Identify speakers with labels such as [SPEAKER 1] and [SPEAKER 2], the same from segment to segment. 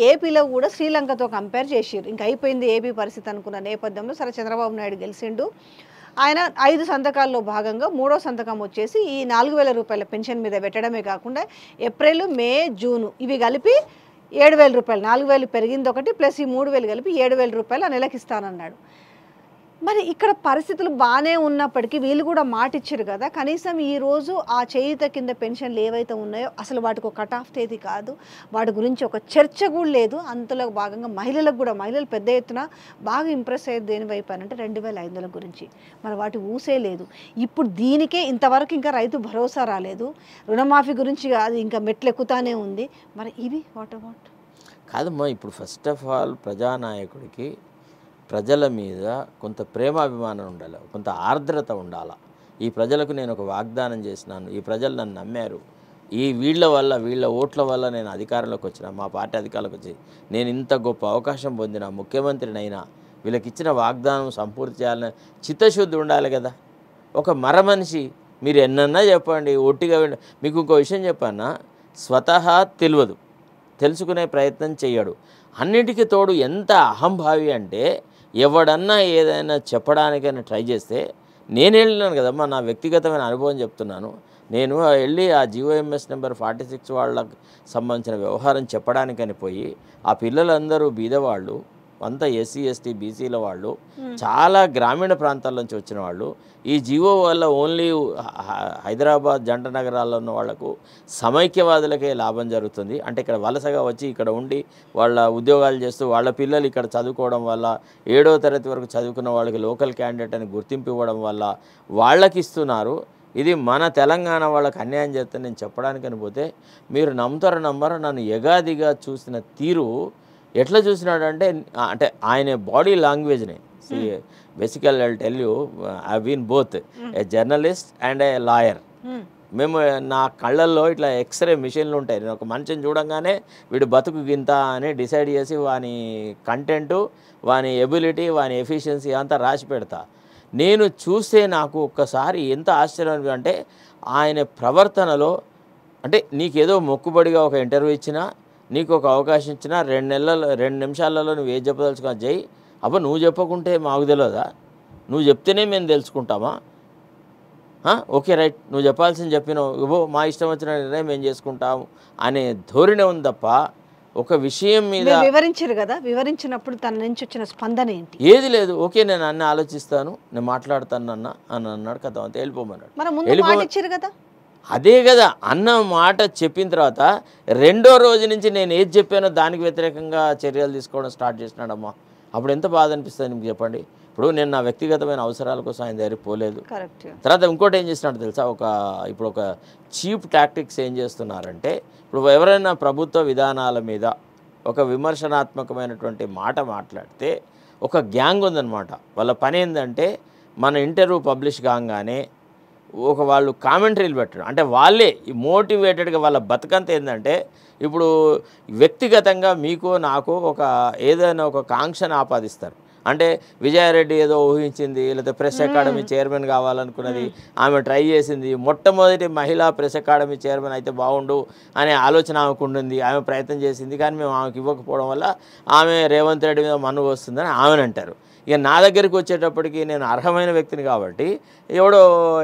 [SPEAKER 1] ఏపీలో కూడా శ్రీలంకతో కంపేర్ చేసిర్రు. ఇంక అయిపోయింది ఏపీ పరిస్థితి అనుకున్న నేపథ్యంలో సరే చంద్రబాబు నాయుడు గెలిచిండు. ఆయన 5 సంతకాల్లో భాగంగా మూడో సంతకం వచ్చేసి ఈ 4000 రూపాయల పెన్షన్ మీద పెట్టడమే కాకుండా ఏప్రిల్, మే, జూన్ ఇవి కలిపి 7000 రూపాయలు 4000 పెరిగింది ఒకటి ప్లస్ ఈ 3000 కలిపి 7000 రూపాయలు ఆ నెలకి ఇస్తానన్నాడు. మరి ఇక్కడ పరిస్థితులు బాగానే ఉన్నప్పటికీ వీళ్ళు కూడా మాట ఇచ్చారు కదా, కనీసం ఈరోజు ఆ చేయూత కింద పెన్షన్లు ఏవైతే ఉన్నాయో అసలు వాటికి ఒక కట్ ఆఫ్ తేదీ కాదు, వాటి గురించి ఒక చర్చ కూడా లేదు. అంతలో భాగంగా మహిళలకు కూడా మహిళలు పెద్ద ఎత్తున బాగా ఇంప్రెస్ అయ్యేది దేని వైపు అంటే 2500 గురించి. మరి వాటి ఊసే లేదు. ఇప్పుడు దీనికే ఇంతవరకు ఇంకా రైతు భరోసా రాలేదు, రుణమాఫీ గురించి అది ఇంకా మెట్లు ఎక్కుతానే ఉంది. మరి ఇవి వాట్ అబౌట్?
[SPEAKER 2] కాదమ్మా, ఇప్పుడు ఫస్ట్ ఆఫ్ ఆల్ ప్రజానాయకుడికి ప్రజల మీద కొంత ప్రేమాభిమానం ఉండాలి, కొంత ఆర్ద్రత ఉండాలి. ఈ ప్రజలకు నేను ఒక వాగ్దానం చేసినాను, ఈ ప్రజలు నన్ను నమ్మారు, వీళ్ళ వల్ల వీళ్ళ ఓట్ల వల్ల నేను అధికారంలోకి వచ్చిన, మా పార్టీ అధికారంలోకి వచ్చి నేను ఇంత గొప్ప అవకాశం పొందిన, ముఖ్యమంత్రినైనా, వీళ్ళకి ఇచ్చిన వాగ్దానం సంపూర్తి చేయాలని చిత్తశుద్ధి ఉండాలి కదా. ఒక మనిషి మీరు ఎన్నన్నా చెప్పండి, ఒట్టిగా మీకు ఇంకో విషయం చెప్పన్నా, స్వతహా తెలియదు, తెలుసుకునే ప్రయత్నం చేయడు. అన్నిటికీ తోడు ఎంత అహంభావి అంటే ఎవడన్నా ఏదైనా చెప్పడానికైనా ట్రై చేస్తే, నేను వెళ్ళినాను కదమ్మా, నా వ్యక్తిగతమైన అనుభవం చెప్తున్నాను. నేను వెళ్ళి ఆ జీఓఎంఎస్ నెంబర్ 46 వాళ్ళకు సంబంధించిన వ్యవహారం చెప్పడానికని పోయి, ఆ పిల్లలందరూ బీదవాళ్ళు, అంతా ఎస్సీ ఎస్టీ బీసీల వాళ్ళు, చాలా గ్రామీణ ప్రాంతాల నుంచి వచ్చిన వాళ్ళు. ఈ జీవో వల్ల ఓన్లీ హైదరాబాద్ జంట నగరాల్లో ఉన్న వాళ్లకు సమైక్యవాదులకే లాభం జరుగుతుంది. అంటే ఇక్కడ వలసగా వచ్చి ఇక్కడ ఉండి వాళ్ళ ఉద్యోగాలు చేస్తూ వాళ్ళ పిల్లలు ఇక్కడ చదువుకోవడం వల్ల 7వ తరగతి వరకు చదువుకున్న వాళ్ళకి లోకల్ క్యాండిడేట్ అని గుర్తింపు ఇవ్వడం వల్ల వాళ్ళకి ఇస్తున్నారు. ఇది మన తెలంగాణ వాళ్ళకి అన్యాయం చేస్తే నేను చెప్పడానికని పోతే, మీరు నమ్ముతారో నమ్మరో, నన్ను ఎగాదిగా చూసిన తీరు ఎట్లా చూసినాడంటే, అంటే ఆయన బాడీ లాంగ్వేజ్ని basically I tell you, I been both a journalist and a lawyer. మేము నా కళ్ళల్లో ఇట్లా ఎక్స్రే మిషన్లు ఉంటాయి. నేను ఒక మనిషిని చూడంగానే వీడు బతుకు గింత అని డిసైడ్ చేసి వాని కంటెంటు, వాని ఎబిలిటీ, వాని ఎఫిషియన్సీ అంతా రాసి పెడతా. నేను చూస్తే నాకు ఒక్కసారి ఎంత ఆశ్చర్యం అంటే, ఆయన ప్రవర్తనలో, అంటే నీకేదో మొక్కుబడిగా ఒక ఇంటర్వ్యూ ఇచ్చినా, నీకు ఒక అవకాశం ఇచ్చినా 2 నిమిషాలలో నువ్వు ఏది చెప్పదలుచుకున్నా జై, అబ్బా నువ్వు చెప్పకుంటే మాకు తెలియదా, నువ్వు చెప్తేనే మేము తెలుసుకుంటామా, ఓకే రైట్ నువ్వు చెప్పాల్సింది చెప్పినావు, ఇవ్వో మా ఇష్టం వచ్చిన నిర్ణయం మేము చేసుకుంటాము అనే ధోరణి ఉంది తప్ప, ఒక విషయం మీద
[SPEAKER 1] వివరించారు కదా, వివరించినప్పుడు తన నుంచి వచ్చిన స్పందన ఏంటి?
[SPEAKER 2] ఏది లేదు. ఓకే నేను అన్నీ ఆలోచిస్తాను, నేను మాట్లాడతాను అన్న అని అన్నాడు కదా, అంతే వెళ్ళిపోమన్నాడు
[SPEAKER 1] కదా.
[SPEAKER 2] అదే కదా అన్న మాట చెప్పిన తర్వాత 2వ రోజు నుంచి నేను ఏది చెప్పానో దానికి వ్యతిరేకంగా చర్యలు తీసుకోవడం స్టార్ట్ చేసినాడమ్మా. అప్పుడు ఎంత బాధ అనిపిస్తుంది మీకు చెప్పండి. ఇప్పుడు నేను నా వ్యక్తిగతమైన అవసరాల కోసం ఆయన దగ్గరికి పోలేదు. తర్వాత ఇంకోటి ఏం చేసినాడు తెలుసా, ఇప్పుడు ఒక చీప్ టాక్టిక్స్ ఏం చేస్తున్నారంటే, ఇప్పుడు ఎవరైనా ప్రభుత్వ విధానాల మీద ఒక విమర్శనాత్మకమైనటువంటి మాట మాట్లాడితే ఒక గ్యాంగ్ ఉందన్నమాట. వాళ్ళ పని ఏంటంటే, మన ఇంటర్వ్యూ పబ్లిష్ కాగానే వాళ్ళు కామెంటరీలు పెట్టడం, అంటే వాళ్ళే మోటివేటెడ్గా వాళ్ళ బతుకంత ఏంటంటే, ఇప్పుడు వ్యక్తిగతంగా మీకు నాకు ఏదైనా ఒక కాంక్షను ఆపాదిస్తారు. అంటే విజయారెడ్డి ఏదో ఊహించింది, లేకపోతే ప్రెస్ అకాడమీ చైర్మన్ కావాలనుకున్నది, ఆమె ట్రై చేసింది, మొట్టమొదటి మహిళా ప్రెస్ అకాడమీ చైర్మన్ అయితే బాగుండు అనే ఆలోచన ఆమెకు ఉండింది, ఆమె ప్రయత్నం చేసింది, కానీ మేము ఆమెకు ఇవ్వకపోవడం వల్ల ఆమె రేవంత్ రెడ్డి మీద మన్ను వస్తుందని ఆమెను అంటారు. ఇక నా దగ్గరికి వచ్చేటప్పటికి నేను అర్హమైన వ్యక్తిని కాబట్టి, ఎవడో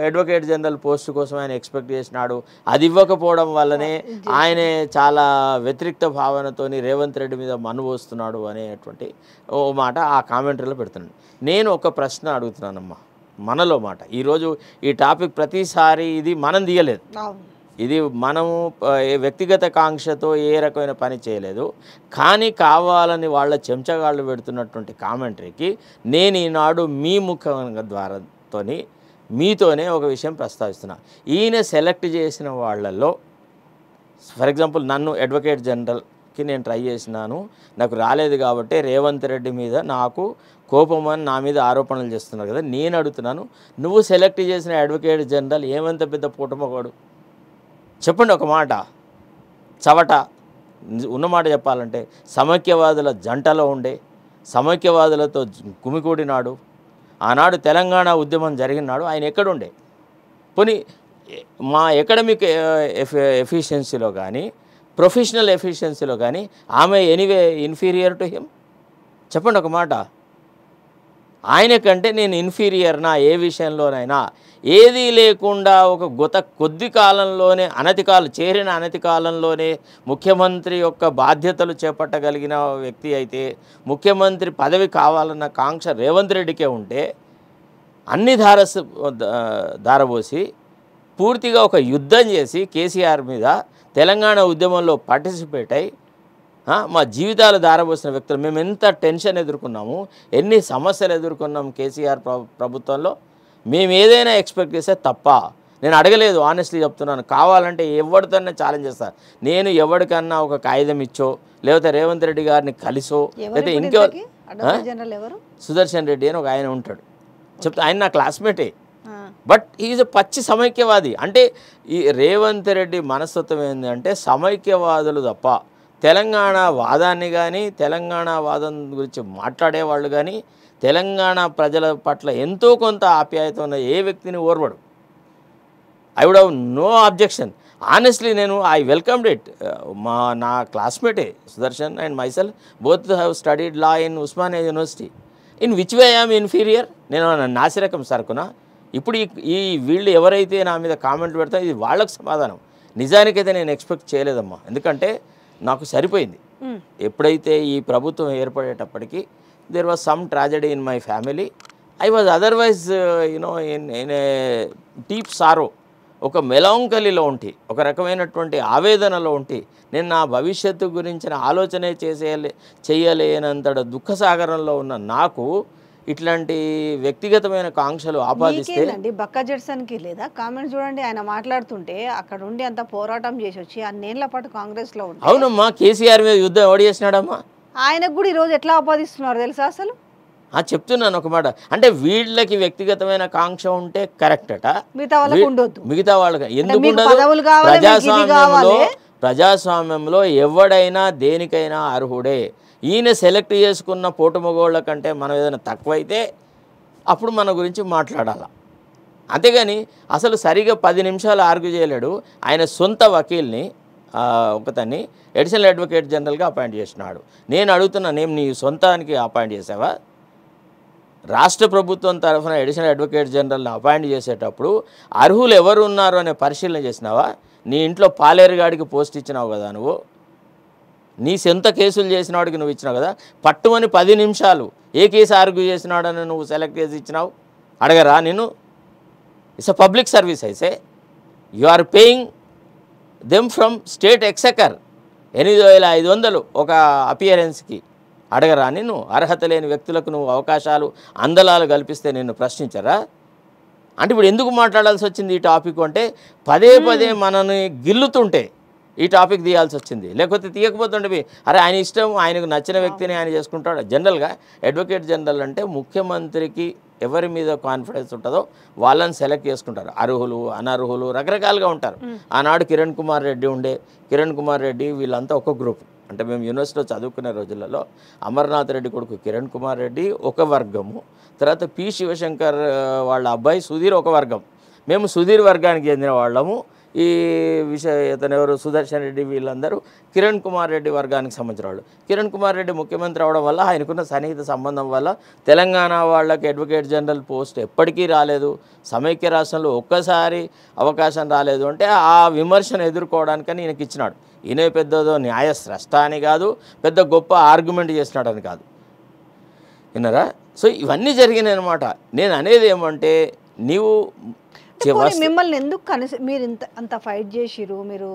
[SPEAKER 2] అడ్వకేట్ జనరల్ పోస్ట్ కోసం ఆయన ఎక్స్పెక్ట్ చేసినాడు, అది ఇవ్వకపోవడం వల్లనే ఆయనే చాలా వ్యతిరేక్త భావనతోని రేవంత్ రెడ్డి మీద మన్ను వస్తున్నాడు అనేటువంటి ఓ మాట ఆ కామెంటరీలో పెడుతున్నాడు. నేను ఒక ప్రశ్న అడుగుతున్నానమ్మా, మనలో మాట. ఈరోజు ఈ టాపిక్ ప్రతిసారి ఇది మనం తీయలేదు, ఇది మనము వ్యక్తిగత కాంక్షతో ఏ రకమైన పని చేయలేదు, కానీ కావాలని వాళ్ళ చెంచగాళ్ళు పెడుతున్నటువంటి కామెంటరీకి నేను ఈనాడు మీ ముఖం ద్వారాతోని మీతోనే ఒక విషయం ప్రస్తావిస్తున్నా. ఈయన సెలెక్ట్ చేసిన వాళ్ళల్లో ఫర్ ఎగ్జాంపుల్ నన్ను అడ్వకేట్ జనరల్కి నేను ట్రై చేసినాను, నాకు రాలేదు కాబట్టి రేవంత్ రెడ్డి మీద నాకు కోపం అని నా మీద ఆరోపణలు చేస్తున్నారు కదా. నేను అడుగుతున్నాను, నువ్వు సెలెక్ట్ చేసిన అడ్వకేట్ జనరల్ ఏమంత పెద్ద పూటమోగాడు చెప్పండి ఒక మాట. చవట ఉన్నమాట చెప్పాలంటే సమైక్యవాదుల జంటలో ఉండే, సమైక్యవాదులతో కుమికూడినాడు. ఆనాడు తెలంగాణ ఉద్యమం జరిగినాడు ఆయన ఎక్కడుండే? పోనీ మా ఎకడమిక్ ఎఫిషియన్సీలో కానీ ప్రొఫెషనల్ ఎఫిషియన్సీలో కానీ ఆమె ఎనీవే ఇన్ఫీరియర్ టు హిమ్? చెప్పండి ఒక మాట. ఆయన కంటే నేను ఇన్ఫీరియర్నా ఏ విషయంలోనైనా? ఏదీ లేకుండా ఒక కొద్ది కాలంలోనే చేరిన అనతి కాలంలోనే ముఖ్యమంత్రి యొక్క బాధ్యతలు చేపట్టగలిగిన వ్యక్తి అయితే, ముఖ్యమంత్రి పదవి కావాలన్న కాంక్ష రేవంత్ రెడ్డికే ఉంటే అన్ని ధారపోసి పూర్తిగా ఒక యుద్ధం చేసి కేసీఆర్ మీద తెలంగాణ ఉద్యమంలో పార్టిసిపేట్ అయి మా జీవితాలు ధారపోసిన వ్యక్తులు మేము ఎంత టెన్షన్ ఎదుర్కొన్నాము, ఎన్ని సమస్యలు ఎదుర్కొన్నాం కేసీఆర్ ప్రభుత్వంలో. మేము ఏదైనా ఎక్స్పెక్ట్ చేస్తే తప్ప నేను అడగలేదు. ఆనెస్ట్లీ చెప్తున్నాను. కావాలంటే ఎవరితోనే ఛాలెంజ్ చేస్తాను. నేను ఎవరికన్నా ఒక కాగితం ఇచ్చో, లేకపోతే రేవంత్ రెడ్డి గారిని కలిసో, లేకపోతే ఇంకో సుదర్శన్ రెడ్డి అని ఒక ఆయన ఉంటాడు, చెప్తా. ఆయన నా క్లాస్మేటే, బట్ ఈజ్ పచ్చి సమైక్యవాది. అంటే ఈ రేవంత్ రెడ్డి మనస్తత్వం ఏంటంటే సమైక్యవాదులు తప్ప తెలంగాణ వాదాన్ని కానీ, తెలంగాణ వాదం గురించి మాట్లాడేవాళ్ళు కానీ, తెలంగాణ ప్రజల పట్ల ఎంతో కొంత ఆప్యాయత ఉన్న ఏ వ్యక్తిని ఓర్వడు. I would have no objection. Honestly నేను ఐ వెల్కమ్డ్ ఇట్. నా క్లాస్మేటే Sudarshan and myself both have studied law in Osmania university. In which way I'm inferior? నేను నాసిరకం సరుకునా? ఇప్పుడు ఈ వీళ్ళు ఎవరైతే నా మీద కామెంట్ పెడతారో ఇది వాళ్ళకు సమాధానం. నిజానికైతే నేను ఎక్స్పెక్ట్ చేయలేదమ్మా. ఎందుకంటే నాకు సరిపోయింది. ఎప్పుడైతే ఈ ప్రభుత్వం ఏర్పడేటప్పటికి there was some tragedy in my family. I was otherwise you know in a deep sorrow, ఒక మెలాంకలీలో ఉంటి, ఒక రకమైనటువంటి ఆవేదనలో ఉంటి, నేను నా భవిష్యత్తు గురించిన ఆలోచనే చేయలేనంత దుఃఖసాగరంలో ఉన్న నాకు ఇట్లాంటి వ్యక్తిగతమైన కాంక్షలు ఆపాదిస్తే
[SPEAKER 1] బక్కా జడ్సన్కి లేదా కామెంట్స్ చూడండి. ఆయన మాట్లాడుతుంటే అక్కడ ఉండి అంత పోరాటం చేసి వచ్చి అన్నేళ్ల పాటు కాంగ్రెస్లో ఉంటే.
[SPEAKER 2] అవునమ్మా, కేసీఆర్ మీద యుద్ధం ఎవడు చేసినాడమ్మా?
[SPEAKER 1] ఆయనకు కూడా ఈరోజు ఎట్లా ఆపాదిస్తున్నారు తెలుసా అసలు?
[SPEAKER 2] చెప్తున్నాను ఒక మాట. అంటే వీళ్ళకి వ్యక్తిగతమైన కాంక్ష ఉంటే కరెక్ట్ అట,
[SPEAKER 1] మిగతా వాళ్ళకి ఉండొద్దు.
[SPEAKER 2] మిగతా వాళ్ళకి ఎందుకు ఉండదు? ప్రజాస్వామ్యంలో ఎవడైనా దేనికైనా అర్హుడే. ఈయన సెలెక్ట్ చేసుకున్న పోటుమగోళ్ళ కంటే మనం ఏదైనా తక్కువైతే అప్పుడు మన గురించి మాట్లాడాలి. అంతేగాని అసలు సరిగా 10 నిమిషాలు ఆర్గ్యూ చేయలేడు. ఆయన సొంత వకీల్ని ఒకతన్ని అడిషనల్ అడ్వకేట్ జనరల్గా అపాయింట్ చేసినాడు. నేను అడుగుతున్నా, నేను నీ సొంతానికి అపాయింట్ చేసావా? రాష్ట్ర ప్రభుత్వం తరఫున అడిషనల్ అడ్వకేట్ జనరల్ని అపాయింట్ చేసేటప్పుడు అర్హులు ఎవరు ఉన్నారు అనే పరిశీలన చేసినావా? నీ ఇంట్లో పాలేరుగాడికి పోస్ట్ ఇచ్చినావు కదా నువ్వు, నీ సొంత కేసులు చేసిన వాడికి నువ్వు ఇచ్చినావు కదా. పట్టుమని 10 నిమిషాలు ఏ కేసు ఆర్గ్యూ చేసినాడని నువ్వు సెలెక్ట్ చేసి ఇచ్చినావు? అడగరా నేను? It's a public service. అయితే you are paying them from state exchequer 8,500 ఒక అపియరెన్స్కి. అడగరా నిన్ను? అర్హత లేని వ్యక్తులకు నువ్వు అవకాశాలు అందలాలు కల్పిస్తే నిన్ను ప్రశ్నించరా? అంటే ఇప్పుడు ఎందుకు మాట్లాడాల్సి వచ్చింది ఈ టాపిక్ అంటే పదే మనని గిల్లుతుంటే ఈ టాపిక్ తీయాల్సి వచ్చింది. లేకపోతే తీయకపోతుంటే అరే ఆయన ఇష్టం, ఆయనకు నచ్చిన వ్యక్తిని ఆయన చేసుకుంటాడు. జనరల్గా అడ్వకేట్ జనరల్ అంటే ముఖ్యమంత్రికి ఎవరి మీద కాన్ఫిడెన్స్ ఉంటుందో వాళ్ళని సెలెక్ట్ చేసుకుంటారు. అర్హులు, అనర్హులు రకరకాలుగా ఉంటారు. ఆనాడు కిరణ్ కుమార్ రెడ్డి వీళ్ళంతా ఒక గ్రూప్. అంటే మేము యూనివర్సిటీలో చదువుకునే రోజులలో అమర్నాథ్ రెడ్డి కొడుకు కిరణ్ కుమార్ రెడ్డి ఒక వర్గము, తర్వాత పి శివశంకర్ వాళ్ళ అబ్బాయి సుధీర్ ఒక వర్గం. మేము సుధీర్ వర్గానికి చెందిన వాళ్ళము. ఈ ఇతను ఎవరు సుదర్శన్ రెడ్డి వీళ్ళందరూ కిరణ్ కుమార్ రెడ్డి వర్గానికి సంబంధించిన వాళ్ళు. కిరణ్ కుమార్ రెడ్డి ముఖ్యమంత్రి అవడం వల్ల ఆయనకున్న సన్నిహిత సంబంధం వల్ల తెలంగాణ వాళ్ళకి అడ్వకేట్ జనరల్ పోస్ట్ ఎప్పటికీ రాలేదు. సమైక్య రాష్ట్రంలో ఒక్కసారి అవకాశం రాలేదు. అంటే ఆ విమర్శను ఎదుర్కోవడానికని ఈయనకి ఇచ్చినాడు. ఈయన పెద్దదో న్యాయ స్రష్ట అని కాదు, పెద్ద గొప్ప ఆర్గ్యుమెంట్ చేసినాడని కాదు. విన్నారా? సో ఇవన్నీ జరిగినాయి అనమాట. నేను అనేది ఏమంటే నీవు
[SPEAKER 1] మిమ్మల్ని ఎందుకు మీరు అంత ఫైట్ చేసిరు, మీరు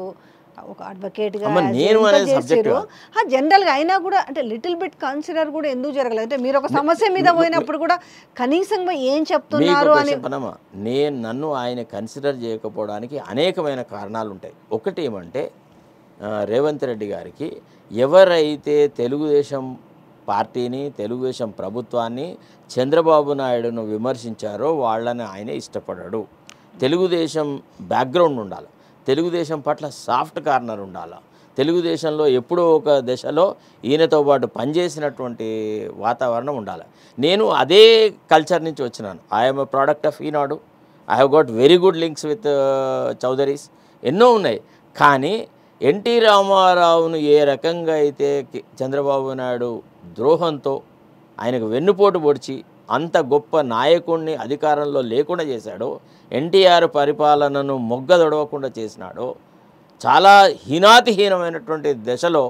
[SPEAKER 1] ఒక అడ్వకేట్గా జనరల్గా అయినా కూడా అంటే లిటిల్ బిట్ కన్సిడర్ కూడా ఎందుకు జరగలేదు? అంటే మీరు ఒక సమస్య మీద పోయినప్పుడు కూడా కనీసం ఏం చెప్తున్నారు అని.
[SPEAKER 2] నన్ను ఆయన కన్సిడర్ చేయకపోవడానికి అనేకమైన కారణాలు ఉంటాయి. ఒకటి ఏమంటే రేవంత్ రెడ్డి గారికి ఎవరైతే తెలుగుదేశం పార్టీని, తెలుగుదేశం ప్రభుత్వాన్ని, చంద్రబాబు నాయుడును విమర్శించారో వాళ్ళని ఆయన ఇష్టపడాడు. తెలుగుదేశం బ్యాక్గ్రౌండ్ ఉండాలి, తెలుగుదేశం పట్ల సాఫ్ట్ కార్నర్ ఉండాలి, తెలుగుదేశంలో ఎప్పుడో ఒక దశలో ఈయనతో పాటు పనిచేసినటువంటి వాతావరణం ఉండాలి. నేను అదే కల్చర్ నుంచి వచ్చినాను. I'm a product of Eenadu. I have got very good links with Chowdharys, ఎన్నో ఉన్నాయి. కానీ ఎన్టీ రామారావును ఏ రకంగా అయితే చంద్రబాబు నాయుడు ద్రోహంతో ఆయనకు వెన్నుపోటు పొడిచి అంత గొప్ప నాయకుడిని అధికారంలో లేకుండా చేశాడో, ఎన్టీఆర్ పరిపాలనను మొగ్గదొడవకుండా చేసినాడో, చాలా హీనాతిహీనమైనటువంటి దశలో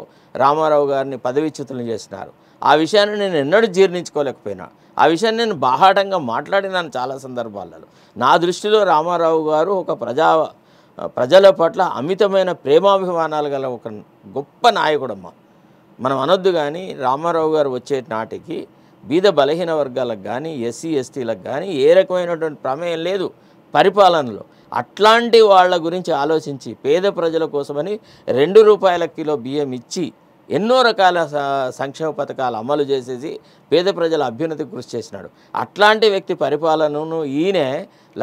[SPEAKER 2] రామారావు గారిని పదవిచ్యుతులు చేసినారు. ఆ విషయాన్ని నేను ఎన్నడూ జీర్ణించుకోలేకపోయినా, ఆ విషయాన్ని నేను బాహాటంగా మాట్లాడినాను చాలా సందర్భాలలో. నా దృష్టిలో రామారావు గారు ఒక ప్రజల పట్ల అమితమైన ప్రేమాభిమానాలు గల ఒక గొప్ప నాయకుడమ్మ. మనం అనొద్దు కానీ రామారావు గారు వచ్చే నాటికి బీద బలహీన వర్గాలకు కానీ ఎస్సీ ఎస్టీలకు కానీ ఏ రకమైనటువంటి ప్రమేయం లేదు పరిపాలనలో. అట్లాంటి వాళ్ళ గురించి ఆలోచించి పేద ప్రజల కోసమని 2 రూపాయల కిలో బియ్యం ఇచ్చి ఎన్నో రకాల సంక్షేమ పథకాలు అమలు చేసేసి పేద ప్రజల అభ్యున్నతికి కృషి చేసినాడు. అట్లాంటి వ్యక్తి పరిపాలనను ఈయన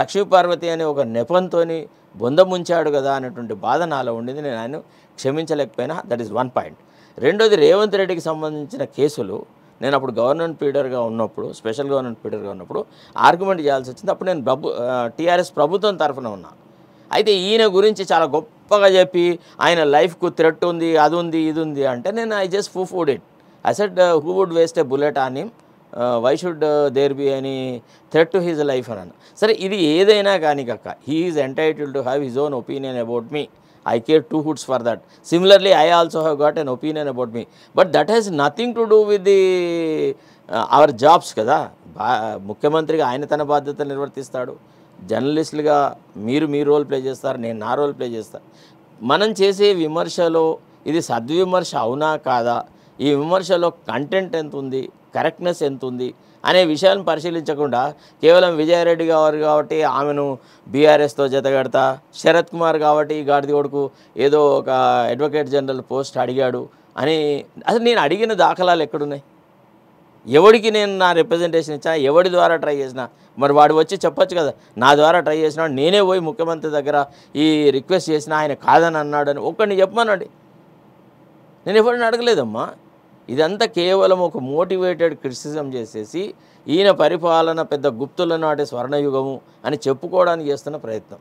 [SPEAKER 2] లక్ష్మీపార్వతి అనే ఒక నెపంతోని బొందముంచాడు కదా అనేటువంటి బాధ నాలో ఉండింది. నేను ఆయన క్షమించలేకపోయినా. That is one point. రెండోది, రేవంత్ రెడ్డికి సంబంధించిన కేసులు నేను అప్పుడు గవర్నమెంట్ పీడర్గా ఉన్నప్పుడు, స్పెషల్ గవర్నమెంట్ పీడర్గా ఉన్నప్పుడు ఆర్గ్యుమెంట్ చేయాల్సి వచ్చింది. అప్పుడు నేను టీఆర్ఎస్ ప్రభుత్వం తరఫున ఉన్నా. అయితే ఈయన గురించి చాలా గొప్పగా చెప్పి ఆయన లైఫ్కు థ్రెట్ ఉంది, అది ఉంది, ఇది ఉంది అంటే నేను I just food it. I said who would waste a bullet on him, why should there be any threat to his life అని. సరే, ఇది ఏదైనా కానీ కాక he is entitled to have his own opinion about me. I care 2 hoots for that. Similarly, I also have got an opinion about me. But that has nothing to do with our jobs కదా. ముఖ్యమంత్రిగా ఆయన తన బాధ్యతలు నిర్వర్తిస్తాడు, జర్నలిస్టులుగా మీరు మీ role play చేస్తారు, నేను నా role play చేస్తాను. మనం చేసే విమర్శలో ఇది సద్విమర్శ అవునా కాదా, ఈ విమర్శలో కంటెంట్ ఎంత ఉంది, కరెక్ట్నెస్ ఎంత ఉంది అనే విషయాలను పరిశీలించకుండా కేవలం విజయారెడ్డి గారు కాబట్టి ఆమెను బీఆర్ఎస్తో జతగడతా, శరత్ కుమార్ కాబట్టి గాడిది కొడుకు ఏదో ఒక అడ్వకేట్ జనరల్ పోస్ట్ అడిగాడు అని, అసలు నేను అడిగిన దాఖలాలు ఎక్కడున్నాయి? ఎవడికి నేను నా రిప్రజెంటేషన్ ఇచ్చా, ఎవడి ద్వారా ట్రై చేసినా? మరి వాడు వచ్చి చెప్పొచ్చు కదా, నా ద్వారా ట్రై చేసినాడు, నేనే పోయి ముఖ్యమంత్రి దగ్గర ఈ రిక్వెస్ట్ చేసినా ఆయన కాదని అన్నాడని ఒక్కడిని చెప్పమనండి. నేను ఎవరిని అడగలేదమ్మా. ఇదంతా కేవలం ఒక మోటివేటెడ్ క్రిటిసిజం చేసేసి ఈయన పరిపాలన పెద్ద గుప్తుల నాటి స్వర్ణయుగము అని చెప్పుకోవడానికి చేస్తున్న ప్రయత్నం.